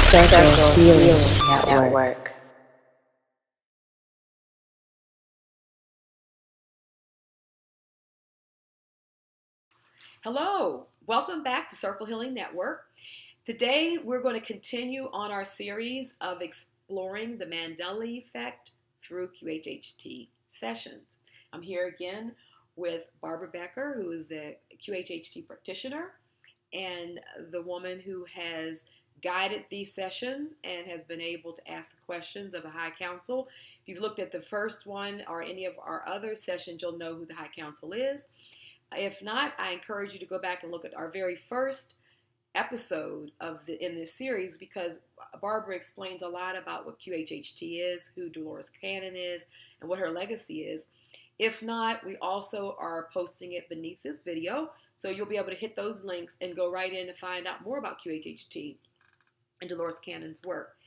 Circle Healing Network. Hello, welcome back to Circle Healing Network. Today we're going to continue on our series of exploring the Mandela Effect through QHHT sessions. I'm here again with Barbara Becker, who is the QHHT practitioner and the woman who has guided these sessions and has been able to ask the questions of the High Council. If you've looked at the first one or any of our other sessions, you'll know who the High Council is. If not, I encourage you to go back and look at our very first episode in this series, because Barbara explains a lot about what QHHT is, who Dolores Cannon is, and what her legacy is. If not, we also are posting it beneath this video, so you'll be able to hit those links and go right in to find out more about QHHT and Dolores Cannon's work.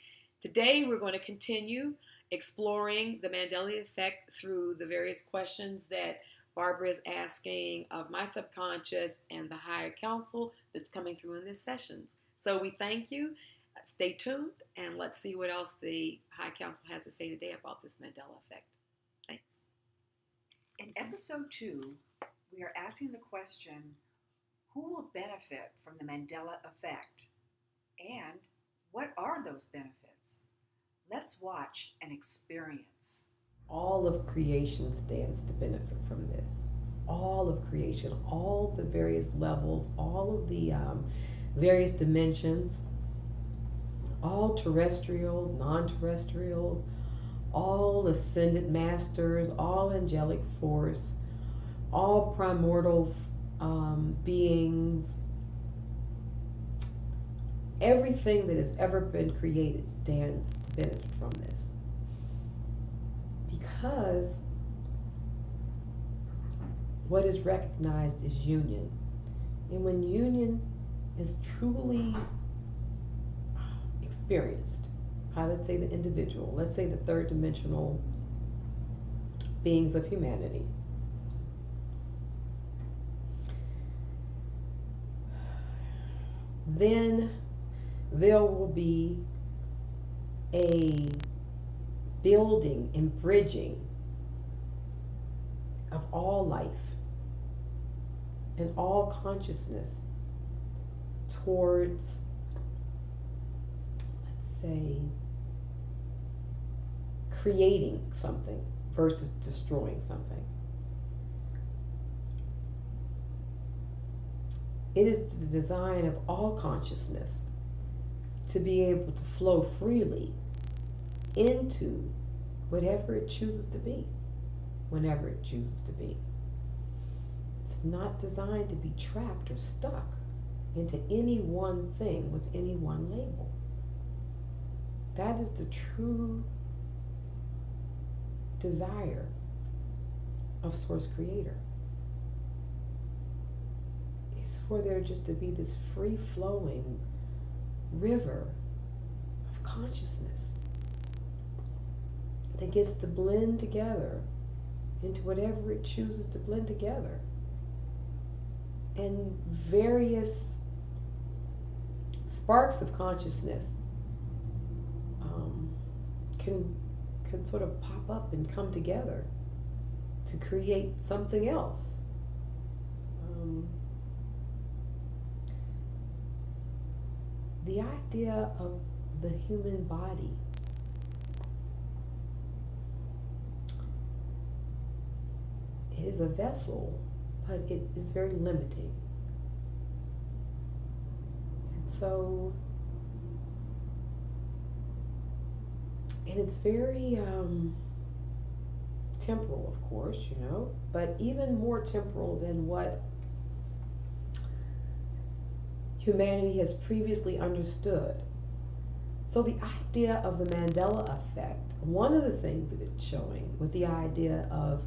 Today, we're going to continue exploring the Mandela Effect through the various questions that Barbara is asking of my subconscious and the higher council that's coming through in these sessions. So we thank you. Stay tuned and let's see what else the high council has to say today about this Mandela Effect. Thanks. In episode 2, we are asking the question, who will benefit from the Mandela Effect? And what are those benefits? Let's watch and experience. All of creation stands to benefit from this. All of creation, all the various levels, all of the various dimensions, all terrestrials, non-terrestrials, all ascended masters, all angelic force, all primordial beings, everything that has ever been created stands to benefit from this. Because what is recognized is union. And when union is truly experienced by, let's say, the individual, let's say the third dimensional beings of humanity, then there will be a building and bridging of all life and all consciousness towards, let's say, creating something versus destroying something. It is the design of all consciousness to be able to flow freely into whatever it chooses to be, whenever it chooses to be. It's not designed to be trapped or stuck into any one thing with any one label. That is the true desire of Source Creator. It's for there just to be this free-flowing river of consciousness that gets to blend together into whatever it chooses to blend together. And various sparks of consciousness can sort of pop up and come together to create something else. The idea of the human body is a vessel, but it is very limiting. And so, and it's very temporal, of course, but even more temporal than what humanity has previously understood. So the idea of the Mandela Effect, one of the things that it's showing with the idea of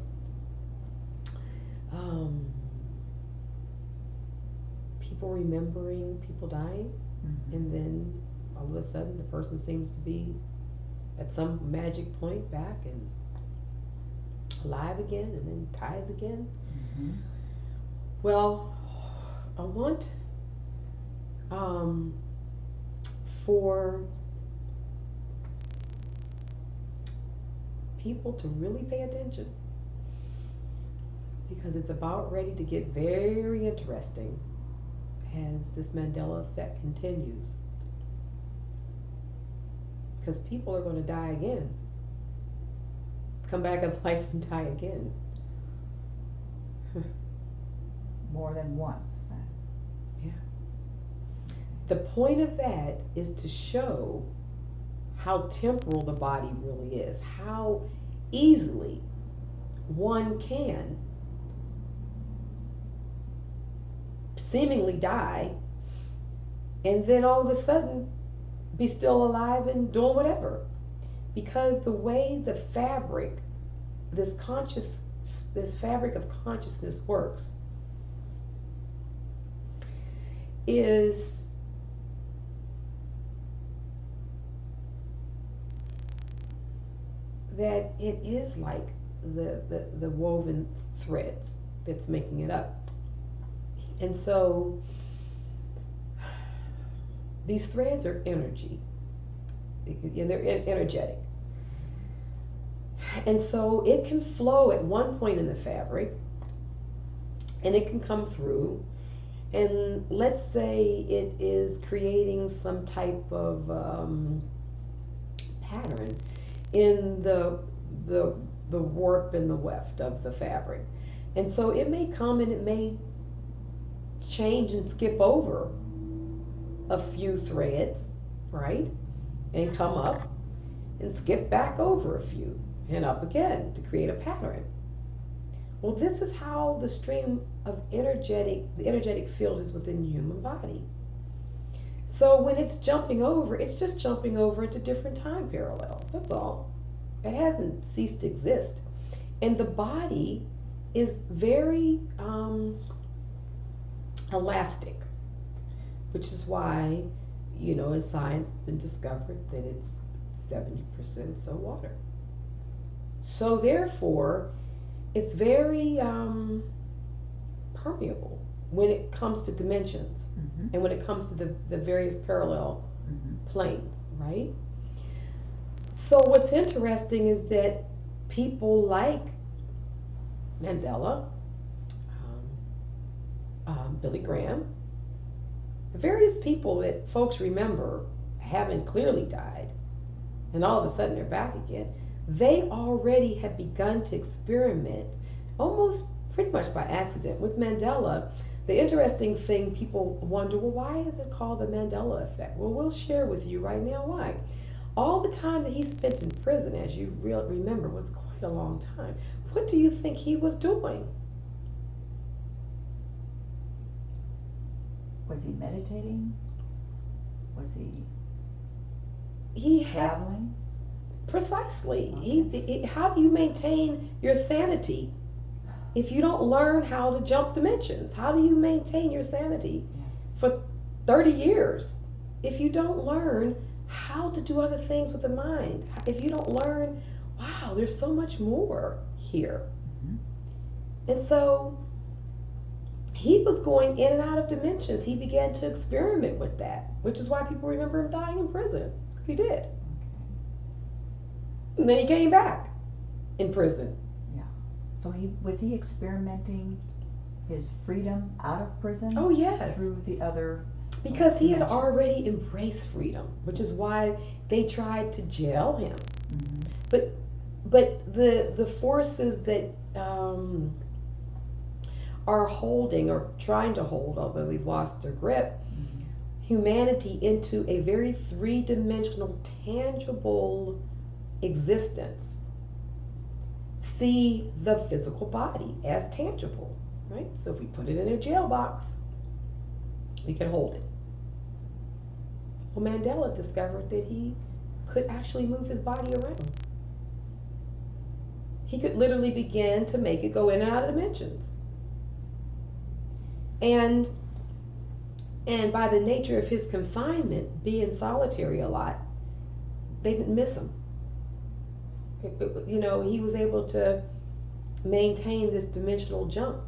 people remembering people dying, and then all of a sudden the person seems to be at some magic point back and alive again and then dies again. Well, I want for people to really pay attention, because it's about ready to get very interesting as this Mandela effect continues. Because people are going to die again, come back in life and die again. More than once, then. The point of that is to show how temporal the body really is, how easily one can seemingly die and then all of a sudden be still alive and doing whatever. Because the way the fabric, this fabric of consciousness works is that it is like the woven threads that's making it up. And so these threads are energy, and they're energetic. And so it can flow at one point in the fabric, and it can come through, and let's say it is creating some type of pattern in the warp and the weft of the fabric. And so it may come and it may change and skip over a few threads, right? And come up and skip back over a few and up again to create a pattern. Well, this is how the stream of the energetic field is within the human body. So when it's jumping over, it's just jumping over into different time parallels. That's all. It hasn't ceased to exist. And the body is very elastic, which is why, in science it's been discovered that it's 70% so water. So therefore, it's very permeable when it comes to dimensions, mm-hmm. and when it comes to the various parallel mm-hmm. planes, right? So what's interesting is that people like Mandela, Billy Graham, the various people that folks remember having clearly died, and all of a sudden they're back again, they already had begun to experiment, almost pretty much by accident, with Mandela. The interesting thing, people wonder, well, why is it called the Mandela Effect? Well, we'll share with you right now why. All the time that he spent in prison, as you remember, was quite a long time. What do you think he was doing? Was he meditating? Was he traveling? Precisely. Okay. How do you maintain your sanity if you don't learn how to jump dimensions? How do you maintain your sanity for 30 years if you don't learn how to do other things with the mind? If you don't learn, wow, there's so much more here. Mm-hmm. And so he was going in and out of dimensions. He began to experiment with that, which is why people remember him dying in prison, because he did. Okay. And then he came back in prison. Yeah. So was he experimenting his freedom out of prison? Oh, yes. Through the other because he had already embraced freedom, which is why they tried to jail him. Mm-hmm. But the forces that are holding or trying to hold, although they've lost their grip, mm-hmm. humanity into a very three-dimensional, tangible existence, see the physical body as tangible, right? So if we put it in a jail box, we can hold it. Well, Mandela discovered that he could actually move his body around. He could literally begin to make it go in and out of dimensions. And by the nature of his confinement, being solitary a lot, they didn't miss him. He was able to maintain this dimensional jump,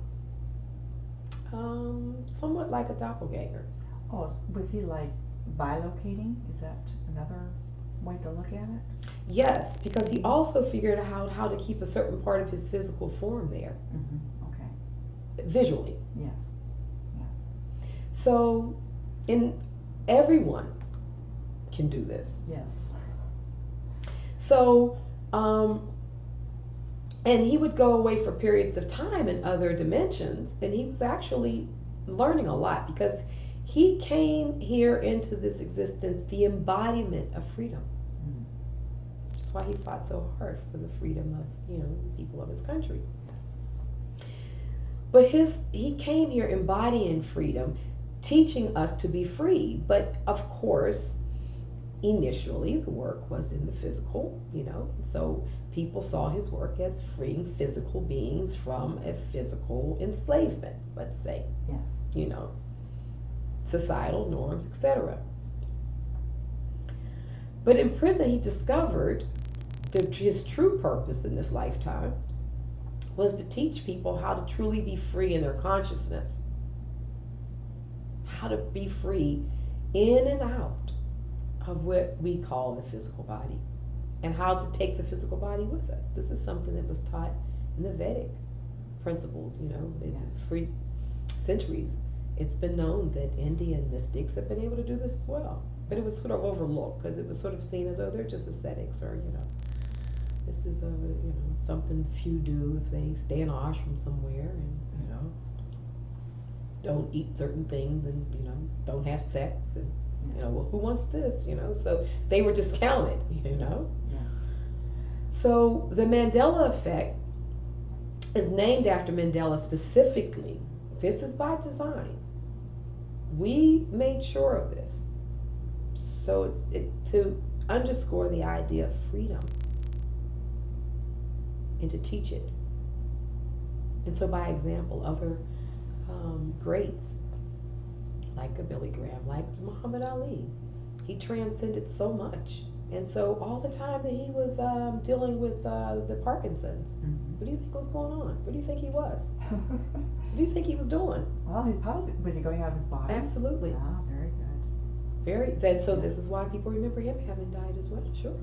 somewhat like a doppelganger. Oh, was he like bilocating? Is that another Went to look at it? Yes, because he also figured out how to keep a certain part of his physical form there, Okay. visually. Yes. Yes. So, everyone can do this. Yes. So, and he would go away for periods of time in other dimensions, and he was actually learning a lot because he came here into this existence the embodiment of freedom. Mm. Which is why he fought so hard for the freedom of, the people of his country. But he came here embodying freedom, teaching us to be free. But of course, initially the work was in the physical, so people saw his work as freeing physical beings from a physical enslavement, let's say. Yes. Societal norms, etc. But in prison, he discovered that his true purpose in this lifetime was to teach people how to truly be free in their consciousness, how to be free in and out of what we call the physical body, and how to take the physical body with us. This is something that was taught in the Vedic principles, it's for centuries. It's been known that Indian mystics have been able to do this as well. But it was sort of overlooked because it was sort of seen as, oh, they're just ascetics, or, this is something few do if they stay in an ashram somewhere and, don't eat certain things and, don't have sex and, well, who wants this, so they were discounted, Yeah. So the Mandela Effect is named after Mandela specifically. This is by design. We made sure of this. So it's to underscore the idea of freedom and to teach it. And so by example, other greats like a Billy Graham, like Muhammad Ali, he transcended so much. And so all the time that he was dealing with the Parkinson's, what do you think was going on? What do you think he was? What do you think he was doing? Well, was he going out of his body? Absolutely. Ah, very good. And so this is why people remember him having died as well. Sure.